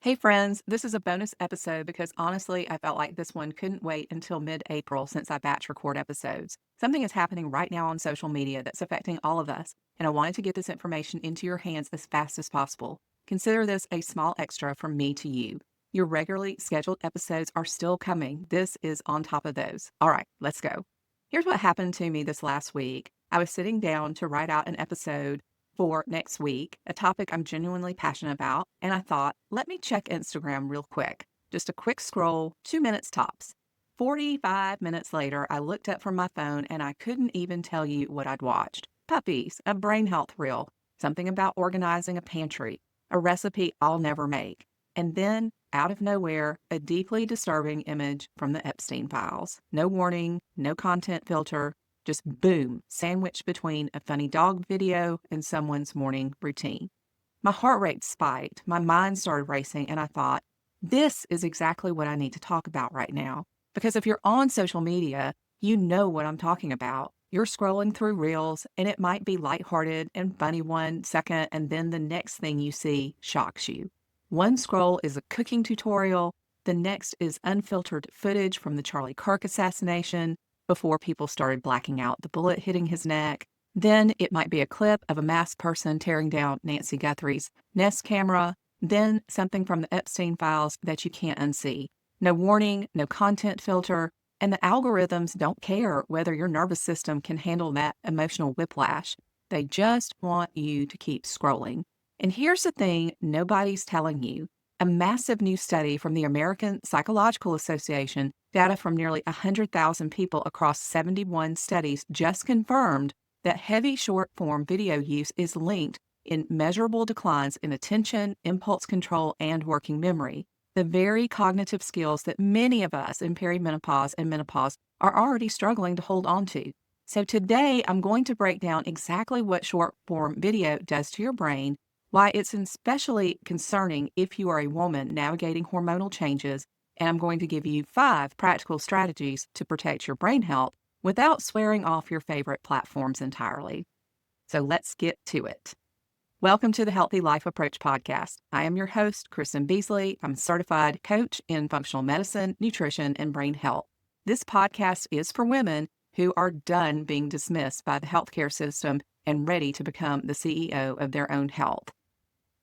Hey friends, this is a bonus episode because honestly, I felt like this one couldn't wait until mid-April since I batch record episodes. Something is happening right now on social media that's affecting all of us, and I wanted to get this information into your hands as fast as possible. Consider this a small extra from me to you. Your regularly scheduled episodes are still coming. This is on top of those. All right, let's go. Here's what happened to me this last week. I was sitting down to write out an episode for next week, a topic I'm genuinely passionate about, and I thought, let me check Instagram real quick. Just a quick scroll, 2 minutes tops. 45 minutes later, I looked up from my phone and I couldn't even tell you what I'd watched. Puppies, a brain health reel, something about organizing a pantry, a recipe I'll never make. And then, out of nowhere, a deeply disturbing image from the Epstein files. No warning, no content filter, just boom, sandwiched between a funny dog video and someone's morning routine. My heart rate spiked, my mind started racing, and I thought, this is exactly what I need to talk about right now. Because if you're on social media, you know what I'm talking about. You're scrolling through reels, and it might be lighthearted and funny 1 second, and then the next thing you see shocks you. One scroll is a cooking tutorial, the next is unfiltered footage from the Charlie Kirk assassination, before people started blacking out the bullet hitting his neck. Then it might be a clip of a masked person tearing down Nancy Guthrie's Nest camera. Then something from the Epstein files that you can't unsee. No warning, no content filter, and the algorithms don't care whether your nervous system can handle that emotional whiplash. They just want you to keep scrolling. And here's the thing nobody's telling you. A massive new study from the American Psychological Association, data from nearly 100,000 people across 71 studies, just confirmed that heavy short-form video use is linked in measurable declines in attention, impulse control, and working memory, the very cognitive skills that many of us in perimenopause and menopause are already struggling to hold on to. So today, I'm going to break down exactly what short-form video does to your brain, why it's especially concerning if you are a woman navigating hormonal changes, and I'm going to give you 5 practical strategies to protect your brain health without swearing off your favorite platforms entirely. So let's get to it. Welcome to the Healthy Life Approach podcast. I am your host, Kristen Beasley. I'm a certified coach in functional medicine, nutrition, and brain health. This podcast is for women who are done being dismissed by the healthcare system and ready to become the CEO of their own health.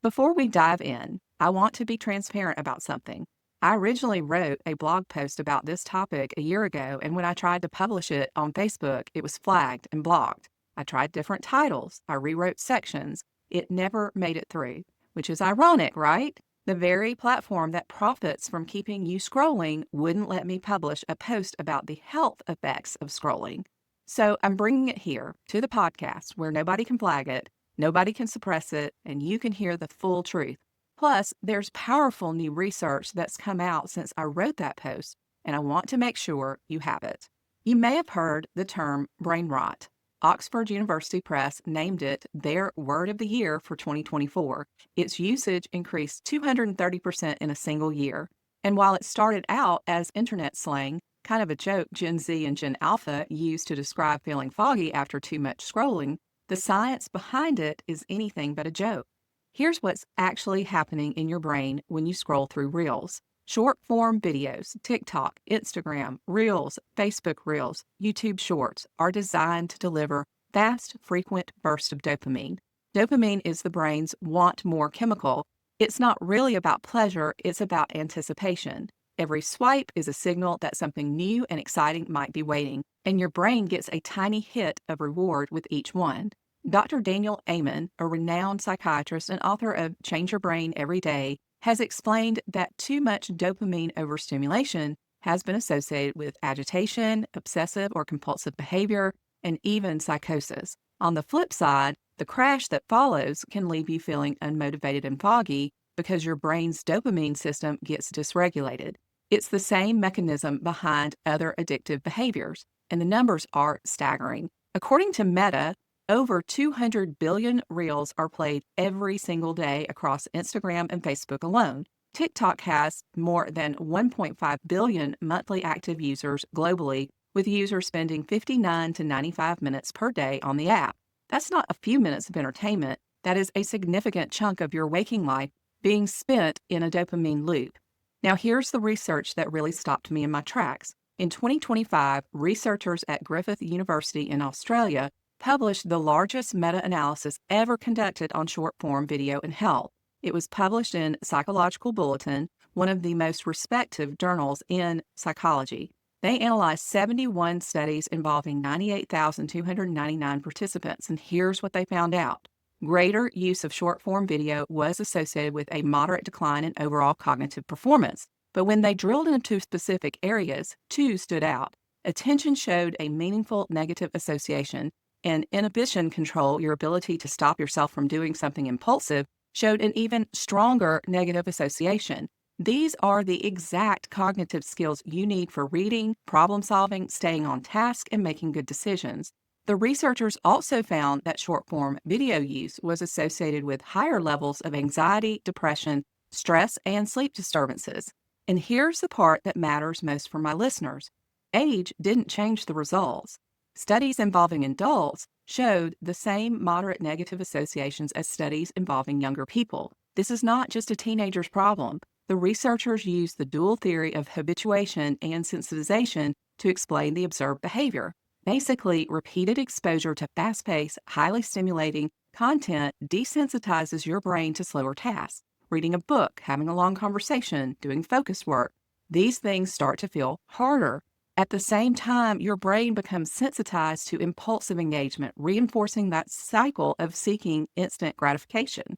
Before we dive in, I want to be transparent about something. I originally wrote a blog post about this topic a year ago, and when I tried to publish it on Facebook, it was flagged and blocked. I tried different titles. I rewrote sections. It never made it through, which is ironic, right? The very platform that profits from keeping you scrolling wouldn't let me publish a post about the health effects of scrolling. So I'm bringing it here to the podcast where nobody can flag it, nobody can suppress it, and you can hear the full truth. Plus, there's powerful new research that's come out since I wrote that post, and I want to make sure you have it. You may have heard the term brain rot. Oxford University Press named it their word of the year for 2024. Its usage increased 230% in a single year. And while it started out as internet slang, kind of a joke Gen Z and Gen Alpha use to describe feeling foggy after too much scrolling, the science behind it is anything but a joke. Here's what's actually happening in your brain when you scroll through Reels. Short-form videos, TikTok, Instagram, Reels, Facebook Reels, YouTube Shorts are designed to deliver fast, frequent bursts of dopamine. Dopamine is the brain's want more chemical. It's not really about pleasure, it's about anticipation. Every swipe is a signal that something new and exciting might be waiting, and your brain gets a tiny hit of reward with each one. Dr. Daniel Amen, a renowned psychiatrist and author of Change Your Brain Every Day, has explained that too much dopamine overstimulation has been associated with agitation, obsessive or compulsive behavior, and even psychosis. On the flip side, the crash that follows can leave you feeling unmotivated and foggy because your brain's dopamine system gets dysregulated. It's the same mechanism behind other addictive behaviors, and the numbers are staggering. According to Meta, over 200 billion reels are played every single day across Instagram and Facebook alone. TikTok has more than 1.5 billion monthly active users globally, with users spending 59 to 95 minutes per day on the app. That's not a few minutes of entertainment. That is a significant chunk of your waking life being spent in a dopamine loop. Now, here's the research that really stopped me in my tracks. In 2025, researchers at Griffith University in Australia published the largest meta-analysis ever conducted on short-form video and health. It was published in Psychological Bulletin, one of the most respected journals in psychology. They analyzed 71 studies involving 98,299 participants, and here's what they found out. Greater use of short-form video was associated with a moderate decline in overall cognitive performance. But when they drilled into specific areas, two stood out. Attention showed a meaningful negative association, and inhibition control, your ability to stop yourself from doing something impulsive, showed an even stronger negative association. These are the exact cognitive skills you need for reading, problem solving, staying on task, and making good decisions. The researchers also found that short-form video use was associated with higher levels of anxiety, depression, stress, and sleep disturbances. And here's the part that matters most for my listeners. Age didn't change the results. Studies involving adults showed the same moderate negative associations as studies involving younger people. This is not just a teenager's problem. The researchers used the dual theory of habituation and sensitization to explain the observed behavior. Basically, repeated exposure to fast-paced, highly stimulating content desensitizes your brain to slower tasks. Reading a book, having a long conversation, doing focus work, these things start to feel harder. At the same time, your brain becomes sensitized to impulsive engagement, reinforcing that cycle of seeking instant gratification.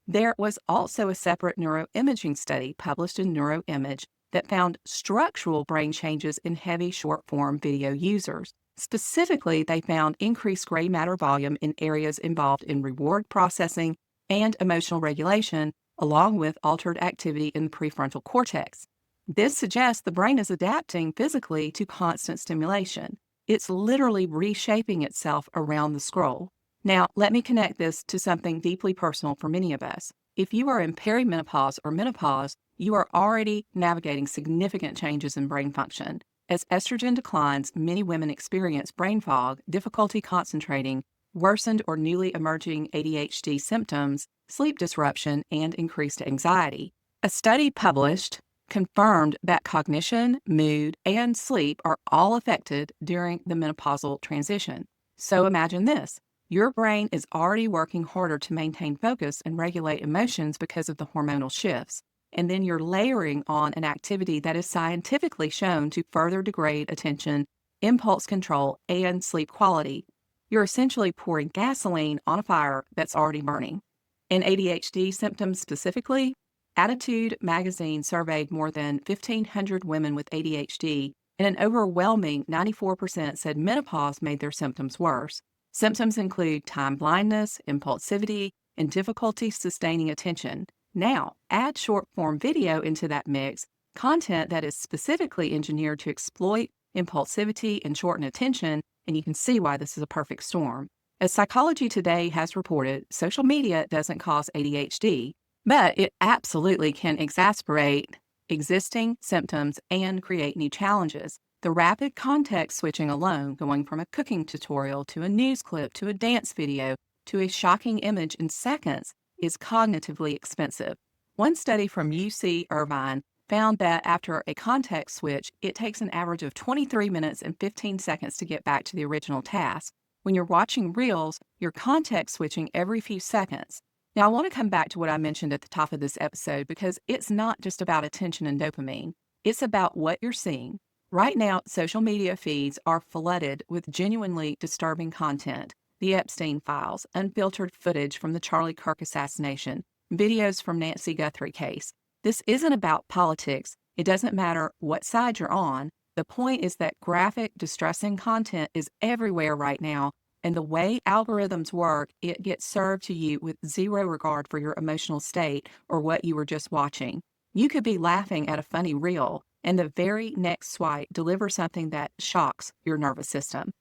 There was also a separate neuroimaging study published in Neuroimage that found structural brain changes in heavy short-form video users. Specifically, they found increased gray matter volume in areas involved in reward processing and emotional regulation, along with altered activity in the prefrontal cortex. This suggests the brain is adapting physically to constant stimulation. It's literally reshaping itself around the scroll. Now, let me connect this to something deeply personal for many of us. If you are in perimenopause or menopause, you are already navigating significant changes in brain function. As estrogen declines, many women experience brain fog, difficulty concentrating, worsened or newly emerging ADHD symptoms, sleep disruption, and increased anxiety. A study published confirmed that cognition, mood, and sleep are all affected during the menopausal transition. So imagine this. Your brain is already working harder to maintain focus and regulate emotions because of the hormonal shifts. And then you're layering on an activity that is scientifically shown to further degrade attention, impulse control, and sleep quality. You're essentially pouring gasoline on a fire that's already burning. In ADHD symptoms specifically, Attitude magazine surveyed more than 1,500 women with ADHD, and an overwhelming 94% said menopause made their symptoms worse. Symptoms include time blindness, impulsivity, and difficulty sustaining attention. Now, add short-form video into that mix, content that is specifically engineered to exploit impulsivity and shorten attention, and you can see why this is a perfect storm. As Psychology Today has reported, social media doesn't cause ADHD, but it absolutely can exacerbate existing symptoms and create new challenges. The rapid context switching alone, going from a cooking tutorial to a news clip to a dance video to a shocking image in seconds, is cognitively expensive. One study from UC Irvine found that after a context switch, it takes an average of 23 minutes and 15 seconds to get back to the original task. When you're watching reels, you're context switching every few seconds. Now, I want to come back to what I mentioned at the top of this episode because it's not just about attention and dopamine. It's about what you're seeing. Right now, social media feeds are flooded with genuinely disturbing content. The Epstein files, unfiltered footage from the Charlie Kirk assassination, videos from Nancy Guthrie case. This isn't about politics. It doesn't matter what side you're on. The point is that graphic, distressing content is everywhere right now. And the way algorithms work, it gets served to you with zero regard for your emotional state or what you were just watching. You could be laughing at a funny reel, and the very next swipe delivers something that shocks your nervous system.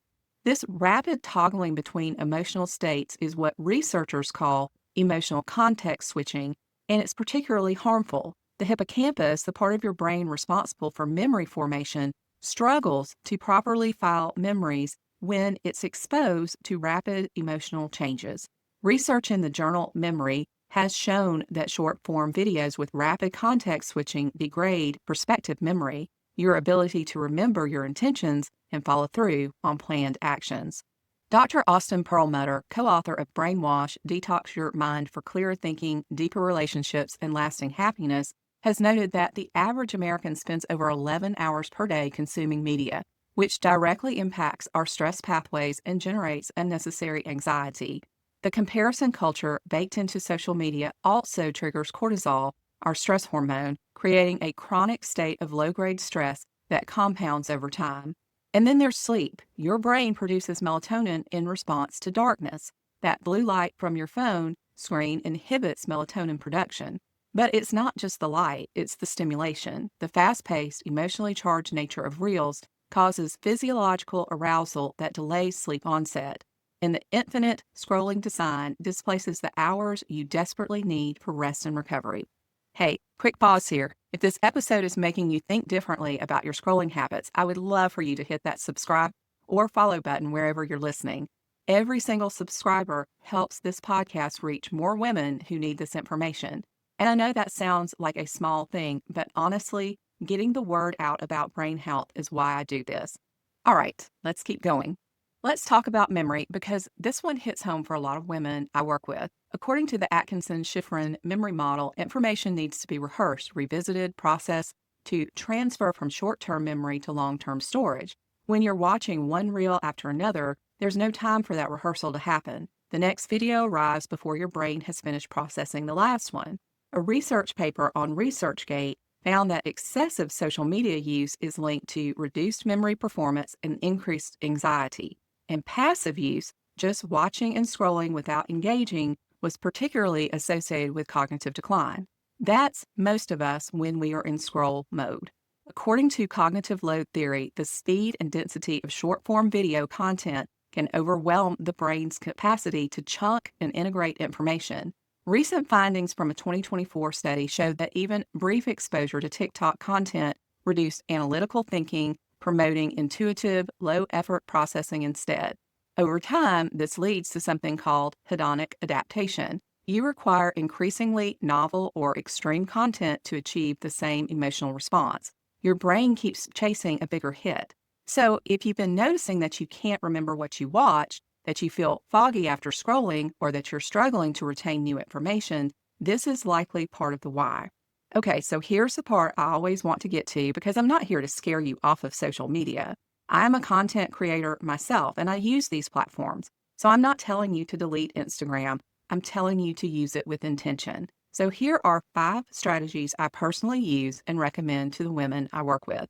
This rapid toggling between emotional states is what researchers call emotional context switching, and it's particularly harmful. The hippocampus, the part of your brain responsible for memory formation, struggles to properly file memories when it's exposed to rapid emotional changes. Research in the journal Memory has shown that short form videos with rapid context switching degrade perspective memory, your ability to remember your intentions and follow through on planned actions. Dr. Austin Perlmutter, co-author of Brainwash, Detox Your Mind for Clearer Thinking, Deeper Relationships, and Lasting Happiness, has noted that the average American spends over 11 hours per day consuming media, which directly impacts our stress pathways and generates unnecessary anxiety. The comparison culture baked into social media also triggers cortisol, our stress hormone, creating a chronic state of low-grade stress that compounds over time. And then there's sleep. Your brain produces melatonin in response to darkness. That blue light from your phone screen inhibits melatonin production. But it's not just the light, it's the stimulation. The fast-paced, emotionally charged nature of reels causes physiological arousal that delays sleep onset. And the infinite scrolling design displaces the hours you desperately need for rest and recovery. Hey, quick pause here. If this episode is making you think differently about your scrolling habits, I would love for you to hit that subscribe or follow button wherever you're listening. Every single subscriber helps this podcast reach more women who need this information. And I know that sounds like a small thing, but honestly, getting the word out about brain health is why I do this. All right, let's keep going. Let's talk about memory because this one hits home for a lot of women I work with. According to the Atkinson-Shiffrin memory model, information needs to be rehearsed, revisited, processed to transfer from short-term memory to long-term storage. When you're watching one reel after another, there's no time for that rehearsal to happen. The next video arrives before your brain has finished processing the last one. A research paper on ResearchGate found that excessive social media use is linked to reduced memory performance and increased anxiety. And passive use, just watching and scrolling without engaging, was particularly associated with cognitive decline. That's most of us when we are in scroll mode. According to cognitive load theory, the speed and density of short-form video content can overwhelm the brain's capacity to chunk and integrate information. Recent findings from a 2024 study showed that even brief exposure to TikTok content reduced analytical thinking, promoting intuitive, low-effort processing instead. Over time, this leads to something called hedonic adaptation. You require increasingly novel or extreme content to achieve the same emotional response. Your brain keeps chasing a bigger hit. So if you've been noticing that you can't remember what you watched, that you feel foggy after scrolling, or that you're struggling to retain new information, this is likely part of the why. Okay, so here's the part I always want to get to because I'm not here to scare you off of social media. I'm a content creator myself and I use these platforms. So I'm not telling you to delete Instagram. I'm telling you to use it with intention. So here are 5 strategies I personally use and recommend to the women I work with.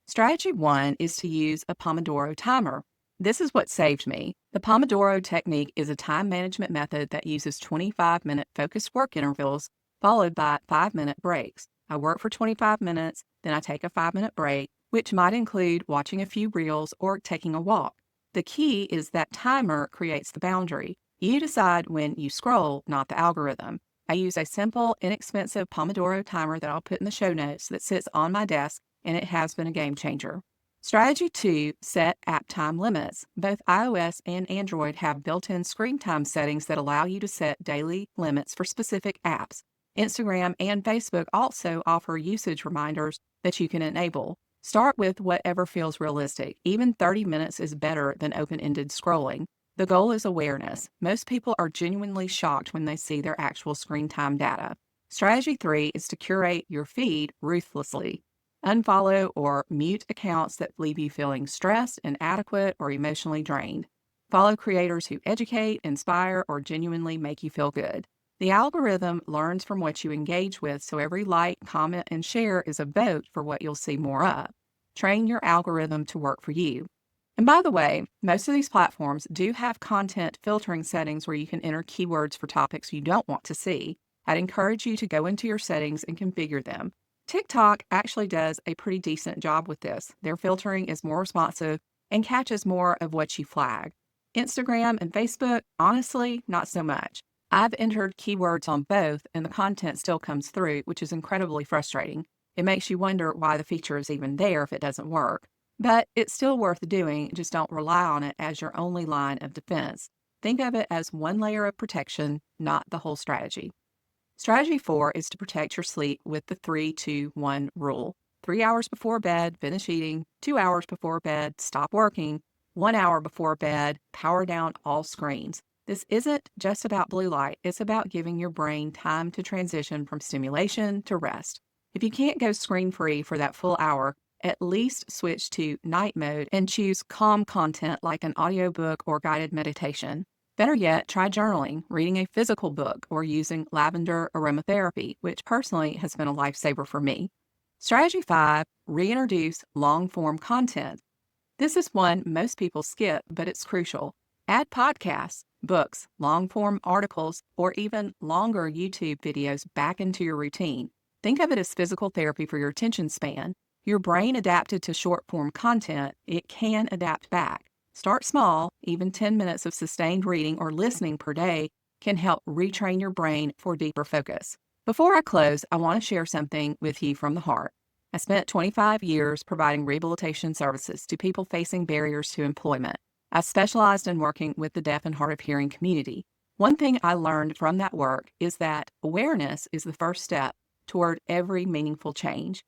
Strategy 1 is to use a Pomodoro timer. This is what saved me. The Pomodoro technique is a time management method that uses 25-minute focused work intervals followed by 5-minute breaks. I work for 25 minutes, then I take a 5-minute break, which might include watching a few reels or taking a walk. The key is that timer creates the boundary. You decide when you scroll, not the algorithm. I use a simple, inexpensive Pomodoro timer that I'll put in the show notes that sits on my desk, and it has been a game changer. Strategy 2, set app time limits. Both iOS and Android have built-in screen time settings that allow you to set daily limits for specific apps. Instagram and Facebook also offer usage reminders that you can enable. Start with whatever feels realistic. Even 30 minutes is better than open-ended scrolling. The goal is awareness. Most people are genuinely shocked when they see their actual screen time data. Strategy 3 is to curate your feed ruthlessly. Unfollow or mute accounts that leave you feeling stressed, inadequate, or emotionally drained. Follow creators who educate, inspire, or genuinely make you feel good. The algorithm learns from what you engage with, so every like, comment, and share is a vote for what you'll see more of. Train your algorithm to work for you. And by the way, most of these platforms do have content filtering settings where you can enter keywords for topics you don't want to see. I'd encourage you to go into your settings and configure them. TikTok actually does a pretty decent job with this. Their filtering is more responsive and catches more of what you flag. Instagram and Facebook, honestly, not so much. I've entered keywords on both and the content still comes through, which is incredibly frustrating. It makes you wonder why the feature is even there if it doesn't work. But it's still worth doing, just don't rely on it as your only line of defense. Think of it as one layer of protection, not the whole strategy. Strategy 4 is to protect your sleep with the 3-2-1 rule. 3 hours before bed, finish eating. 2 hours before bed, stop working. 1 hour before bed, power down all screens. This isn't just about blue light, it's about giving your brain time to transition from stimulation to rest. If you can't go screen free for that full hour, at least switch to night mode and choose calm content like an audiobook or guided meditation. Better yet, try journaling, reading a physical book, or using lavender aromatherapy, which personally has been a lifesaver for me. Strategy 5, reintroduce long form content. This is one most people skip, but it's crucial. Add podcasts, books, long form articles, or even longer YouTube videos back into your routine. Think of it as physical therapy for your attention span. Your brain adapted to short form content, it can adapt back. Start small, even 10 minutes of sustained reading or listening per day can help retrain your brain for deeper focus. Before I close, I want to share something with you from the heart. I spent 25 years providing rehabilitation services to people facing barriers to employment. I specialized in working with the deaf and hard of hearing community. One thing I learned from that work is that awareness is the first step toward every meaningful change.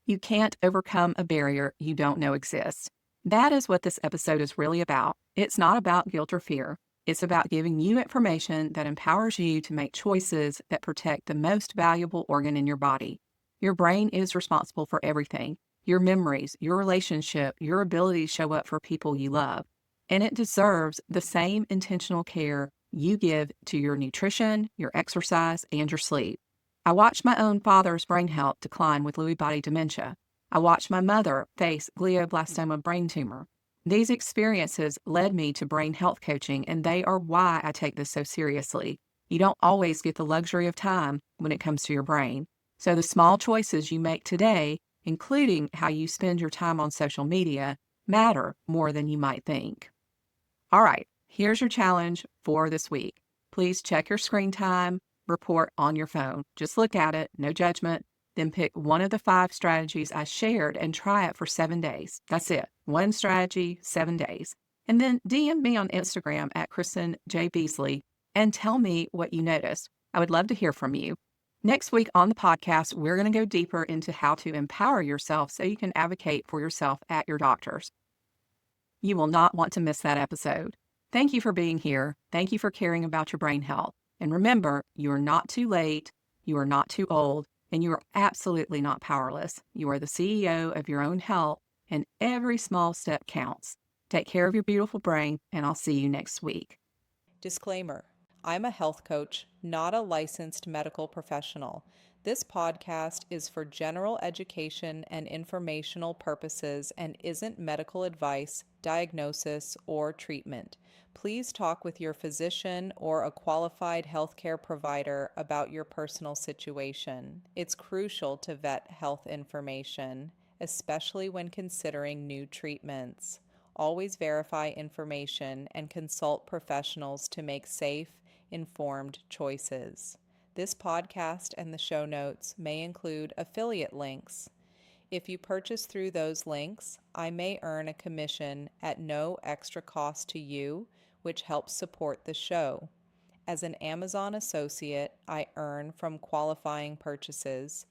You can't overcome a barrier you don't know exists. That is what this episode is really about. It's not about guilt or fear. It's about giving you information that empowers you to make choices that protect the most valuable organ in your body. Your brain is responsible for everything: your memories, your relationship, your ability to show up for people you love. And it deserves the same intentional care you give to your nutrition, your exercise, and your sleep. I watched my own father's brain health decline with Lewy body dementia. I watched my mother face glioblastoma brain tumor. These experiences led me to brain health coaching, and they are why I take this so seriously. You don't always get the luxury of time when it comes to your brain. So the small choices you make today, including how you spend your time on social media, matter more than you might think. All right, here's your challenge for this week. Please check your screen time report on your phone. Just look at it, no judgment. Then pick one of the 5 strategies I shared and try it for 7 days. That's it. One strategy, 7 days. And then DM me on Instagram at Kristen J. Beasley and tell me what you noticed. I would love to hear from you. Next week on the podcast, we're going to go deeper into how to empower yourself so you can advocate for yourself at your doctor's. You will not want to miss that episode. Thank you for being here. Thank you for caring about your brain health. And remember, you are not too late, you are not too old, and you are absolutely not powerless. You are the CEO of your own health, and every small step counts. Take care of your beautiful brain, and I'll see you next week. Disclaimer: I'm a health coach, not a licensed medical professional. This podcast is for general education and informational purposes and isn't medical advice, diagnosis, or treatment. Please talk with your physician or a qualified healthcare provider about your personal situation. It's crucial to vet health information, especially when considering new treatments. Always verify information and consult professionals to make safe, informed choices. This podcast and the show notes may include affiliate links. If you purchase through those links, I may earn a commission at no extra cost to you, which helps support the show. As an Amazon associate, I earn from qualifying purchases.